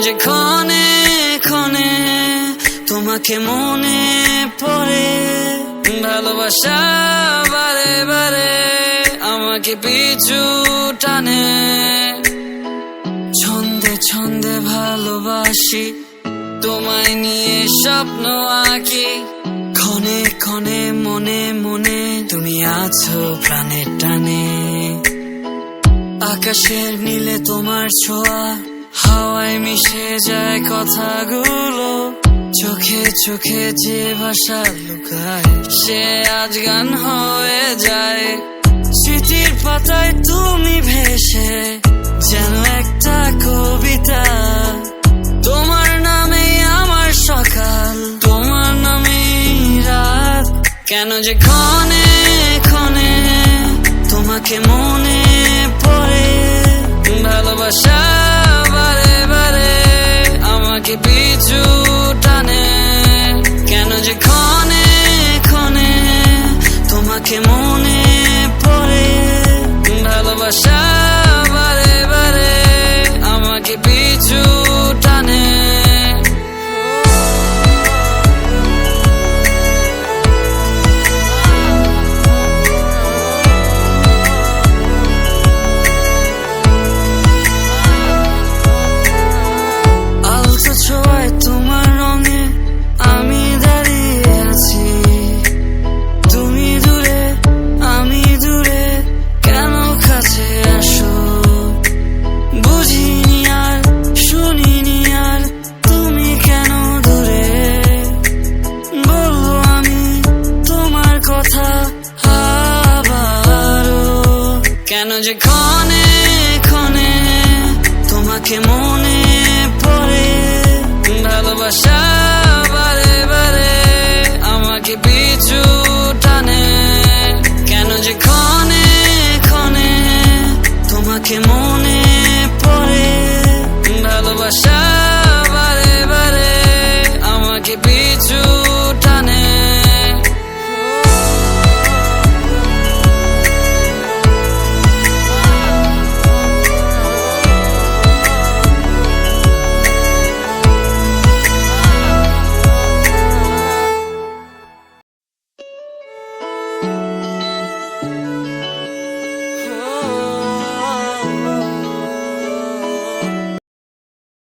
যে ক্ষণে ক্ষণে তোমাকে মনে পড়ে, ভালোবাসা বারে বারে আমাকে পিছু টানে। ছন্দে ছন্দে ভালোবাসি, তোমায় নিয়ে স্বপ্ন আঁকি, ক্ষণে ক্ষণে মনে মনে তুমি আছো প্রাণের টানে। আকাশের নীলে তোমার ছোঁয়া, হাওয়ায় মিশে যায় কথাগুলো, চোখে চোখে যে ভাষা লুকায় সে আজ গান হয়ে যায়। স্মৃতির পাতায় তুমি ভেসে যেন একটা কবিতা, তোমার নামে আমার সকাল, তোমার নামে রাত। কেন যে ক্ষণে ক্ষণে তোমাকে মনে পড়ে, ভালোবাসা বারে বারে আমাকে পিছু টানে। কেন যে ক্ষণে ক্ষণে তোমাকে মনে পড়ে, ভালোবাসা বারে বারে আমাকে পিছু টানে। আলতো ছোঁয়ায় তোমার রঙে আমি দাঁড়িয়ে আছি, তুমি দূরে আমি দূরে, কেন কাছে আসো বুঝিনি আর শুনিনি আর, তুমি কেন দূরে বলবো আমি তোমার কথা আবারও। কেন যে ক্ষণে ক্ষণে তোমাকে মনে পড়ে, ভালোবাসা বারে বারে আমাকে পিছু টানে। কেন যে ক্ষণে ক্ষণে তোমাকে মনে পড়ে, ভালোবাসা